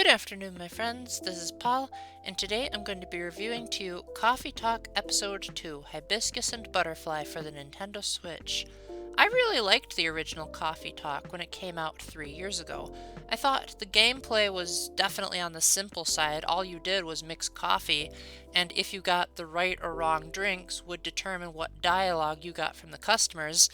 Good afternoon, my friends. This is Paul, and today I'm going to be reviewing to you Coffee Talk Episode 2, Hibiscus and Butterfly for the Nintendo Switch. I really liked the original Coffee Talk when it came out 3 years ago. I thought the gameplay was definitely on the simple side. All you did was mix coffee, and if you got the right or wrong drinks would determine what dialogue you got from the customers,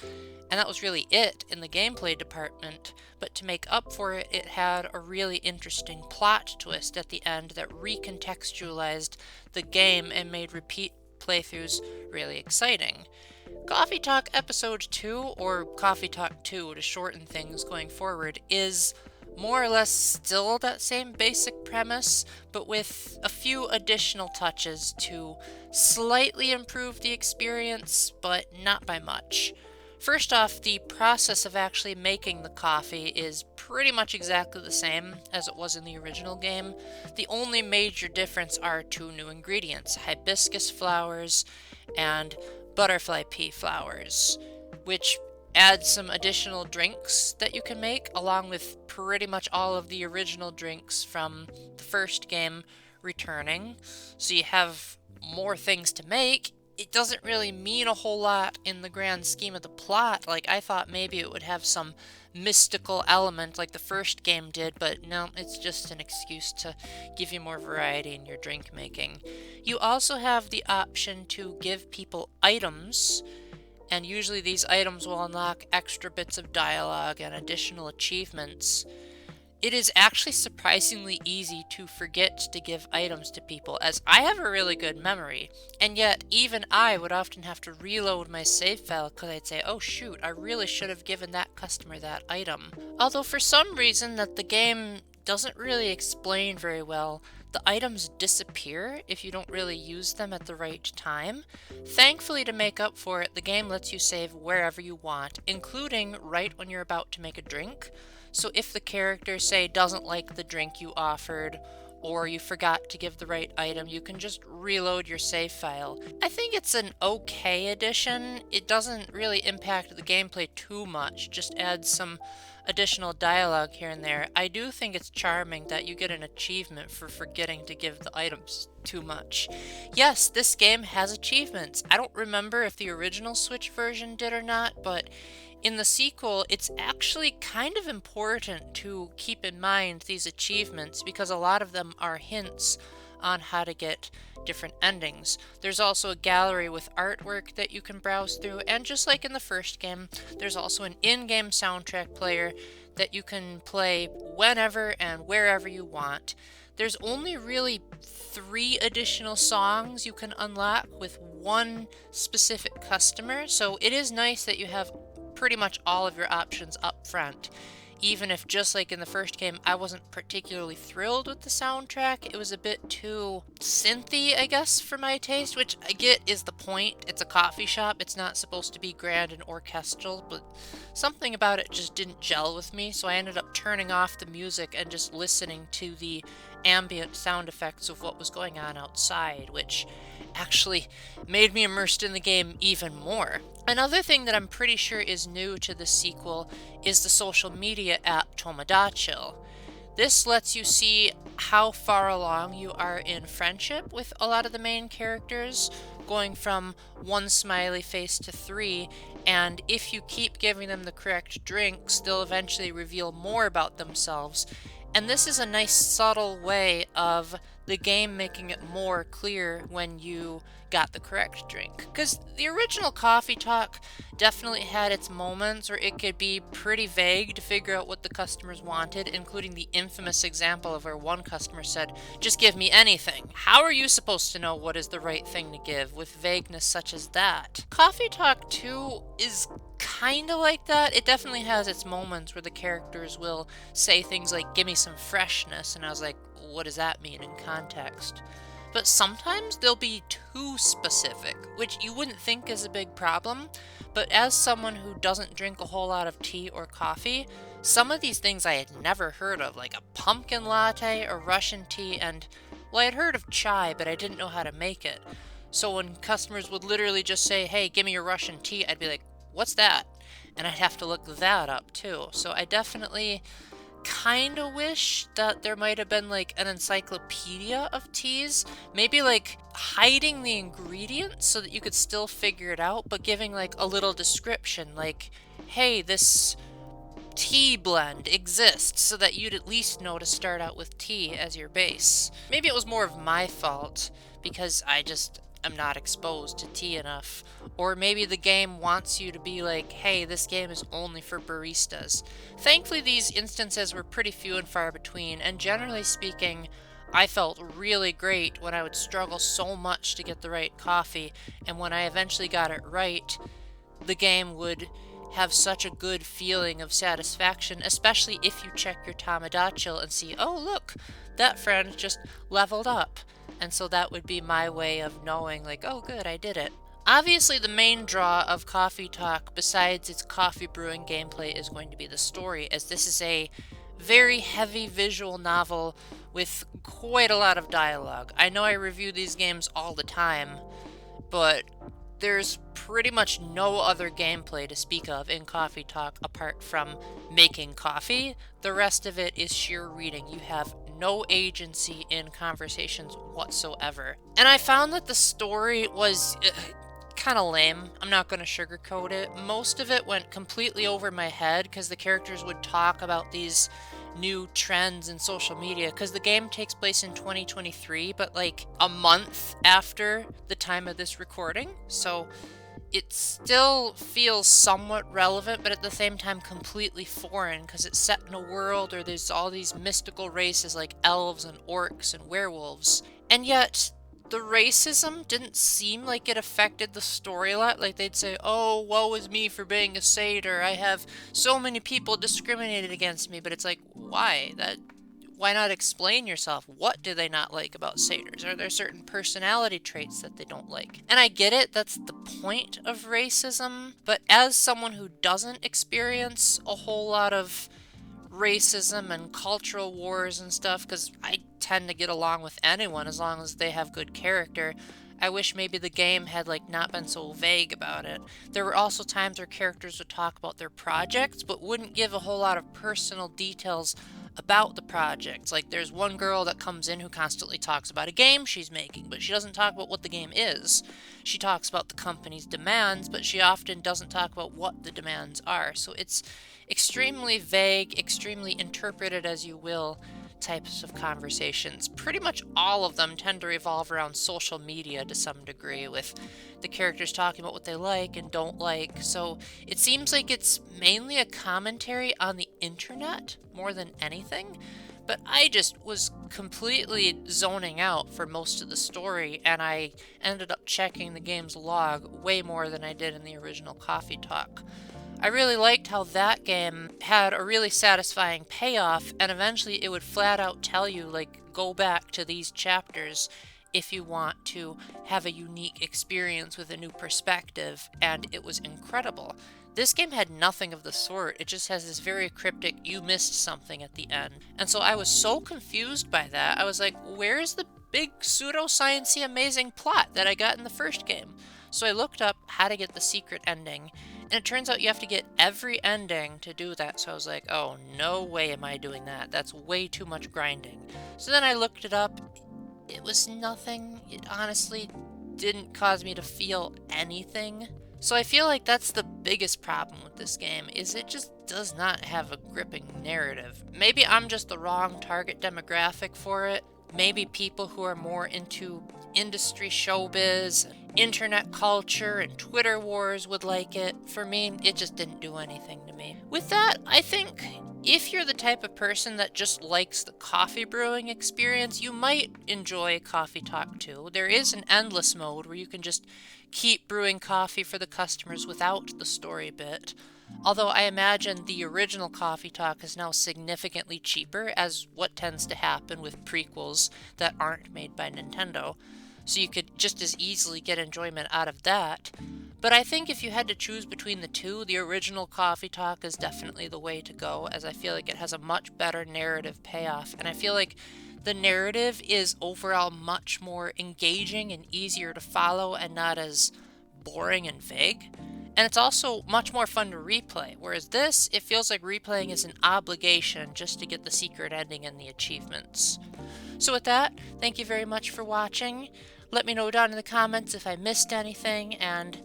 and that was really it in the gameplay department. But to make up for it, it had a really interesting plot twist at the end that recontextualized the game and made repeat playthroughs really exciting. Coffee Talk Episode 2, or Coffee Talk 2 to shorten things going forward, is more or less still that same basic premise, but with a few additional touches to slightly improve the experience, but not by much. First off, the process of actually making the coffee is pretty much exactly the same as it was in the original game. The only major difference are two new ingredients, hibiscus flowers and butterfly pea flowers, which add some additional drinks that you can make, along with pretty much all of the original drinks from the first game returning. So you have more things to make. It doesn't really mean a whole lot in the grand scheme of the plot. Like, I thought maybe it would have some mystical element like the first game did, but no, it's just an excuse to give you more variety in your drink making. You also have the option to give people items, and usually these items will unlock extra bits of dialogue and additional achievements. It is actually surprisingly easy to forget to give items to people, as I have a really good memory, and yet even I would often have to reload my save file because I'd say, oh shoot, I really should have given that customer that item. Although for some reason that the game doesn't really explain very well, the items disappear if you don't really use them at the right time. Thankfully, to make up for it, the game lets you save wherever you want, including right when you're about to make a drink. So if the character, say, doesn't like the drink you offered, or you forgot to give the right item, you can just reload your save file. I think it's an okay addition. It doesn't really impact the gameplay too much, just adds some additional dialogue here and there. I do think it's charming that you get an achievement for forgetting to give the items too much. Yes, this game has achievements. I don't remember if the original Switch version did or not, but in the sequel, it's actually kind of important to keep in mind these achievements because a lot of them are hints on how to get different endings. There's also a gallery with artwork that you can browse through, and just like in the first game, there's also an in-game soundtrack player that you can play whenever and wherever you want. There's only really 3 additional songs you can unlock with one specific customer, so it is nice that you have pretty much all of your options up front. Even if, just like in the first game, I wasn't particularly thrilled with the soundtrack. It was a bit too synthy, I guess, for my taste, which I get is the point. It's a coffee shop. It's not supposed to be grand and orchestral, but something about it just didn't gel with me, so I ended up turning off the music and just listening to the ambient sound effects of what was going on outside, which actually made me immersed in the game even more. Another thing that I'm pretty sure is new to the sequel is the social media app Tomodachi. This lets you see how far along you are in friendship with a lot of the main characters, going from 1 smiley face to 3, and if you keep giving them the correct drinks, they'll eventually reveal more about themselves. And this is a nice subtle way of the game making it more clear when you got the correct drink. Because the original Coffee Talk definitely had its moments where it could be pretty vague to figure out what the customers wanted, including the infamous example of where one customer said, "Just give me anything." How are you supposed to know what is the right thing to give with vagueness such as that? Coffee Talk 2 is kind of like that. It definitely has its moments where the characters will say things like, "Give me some freshness," and I was like, what does that mean in context? But sometimes they'll be too specific, which you wouldn't think is a big problem, but as someone who doesn't drink a whole lot of tea or coffee, some of these things I had never heard of, like a pumpkin latte, a Russian tea, and, well, I had heard of chai, but I didn't know how to make it. So when customers would literally just say, "Hey, give me your Russian tea," I'd be like, "What's that?" And I'd have to look that up too. So I definitely kind of wish that there might have been like an encyclopedia of teas, maybe like hiding the ingredients so that you could still figure it out, but giving like a little description like, hey, this tea blend exists, so that you'd at least know to start out with tea as your base. Maybe it was more of my fault because I just am not exposed to tea enough. Or maybe the game wants you to be like, hey, this game is only for baristas. Thankfully, these instances were pretty few and far between, and generally speaking, I felt really great when I would struggle so much to get the right coffee, and when I eventually got it right, the game would have such a good feeling of satisfaction, especially if you check your Tamagotchi and see, oh look, that friend just leveled up. And so that would be my way of knowing, like, oh good, I did it. Obviously, the main draw of Coffee Talk, besides its coffee brewing gameplay, is going to be the story, as this is a very heavy visual novel with quite a lot of dialogue. I know I review these games all the time, but there's pretty much no other gameplay to speak of in Coffee Talk apart from making coffee. The rest of it is sheer reading. You have no agency in conversations whatsoever. And I found that the story was kind of lame. I'm not going to sugarcoat it. Most of it went completely over my head because the characters would talk about these new trends in social media, because the game takes place in 2023, but like a month after the time of this recording, so it still feels somewhat relevant, but at the same time completely foreign, because it's set in a world where there's all these mystical races like elves and orcs and werewolves, and yet the racism didn't seem like it affected the story a lot. Like they'd say, oh, woe is me for being a satyr. I have so many people discriminated against me. But it's like, why? Why not explain yourself? What do they not like about satyrs? Are there certain personality traits that they don't like? And I get it, that's the point of racism. But as someone who doesn't experience a whole lot of racism and cultural wars and stuff, because I tend to get along with anyone as long as they have good character, I wish maybe the game had like not been so vague about it. There were also times where characters would talk about their projects but wouldn't give a whole lot of personal details about the projects. Like there's one girl that comes in who constantly talks about a game she's making, but she doesn't talk about what the game is. She talks about the company's demands, but she often doesn't talk about what the demands are. So it's extremely vague, extremely interpreted as you will types of conversations. Pretty much all of them tend to revolve around social media to some degree, with the characters talking about what they like and don't like. So it seems like it's mainly a commentary on the internet more than anything. But I just was completely zoning out for most of the story, and I ended up checking the game's log way more than I did in the original Coffee Talk. I really liked how that game had a really satisfying payoff, and eventually it would flat out tell you, like, go back to these chapters if you want to have a unique experience with a new perspective, and it was incredible. This game had nothing of the sort. It just has this very cryptic, you missed something at the end. And so I was so confused by that. I was like, where's the big pseudoscience-y amazing plot that I got in the first game? So I looked up how to get the secret ending, and it turns out you have to get every ending to do that. So I was like, oh, no way am I doing that. That's way too much grinding. So then I looked it up. It was nothing. It honestly didn't cause me to feel anything. So I feel like that's the biggest problem with this game, is it just does not have a gripping narrative. Maybe I'm just the wrong target demographic for it. Maybe people who are more into industry showbiz, internet culture, and Twitter wars would like it. For me, it just didn't do anything to me. With that, I think if you're the type of person that just likes the coffee brewing experience, you might enjoy Coffee Talk 2. There is an endless mode where you can just keep brewing coffee for the customers without the story bit. Although I imagine the original Coffee Talk is now significantly cheaper, as what tends to happen with prequels that aren't made by Nintendo. So you could just as easily get enjoyment out of that. But I think if you had to choose between the two, the original Coffee Talk is definitely the way to go, as I feel like it has a much better narrative payoff. And I feel like the narrative is overall much more engaging and easier to follow and not as boring and vague. And it's also much more fun to replay, whereas this, it feels like replaying is an obligation just to get the secret ending and the achievements. So with that, thank you very much for watching. Let me know down in the comments if I missed anything, and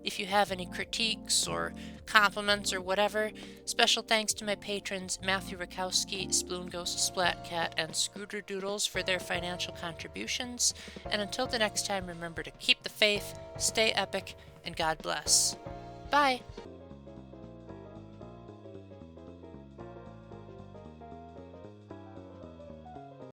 if you have any critiques or compliments or whatever. Special thanks to my patrons Matthew Rakowski, Sploon Ghost Splatcat, and Scooter Doodles for their financial contributions. And until the next time, remember to keep the faith, stay epic, and God bless. Bye!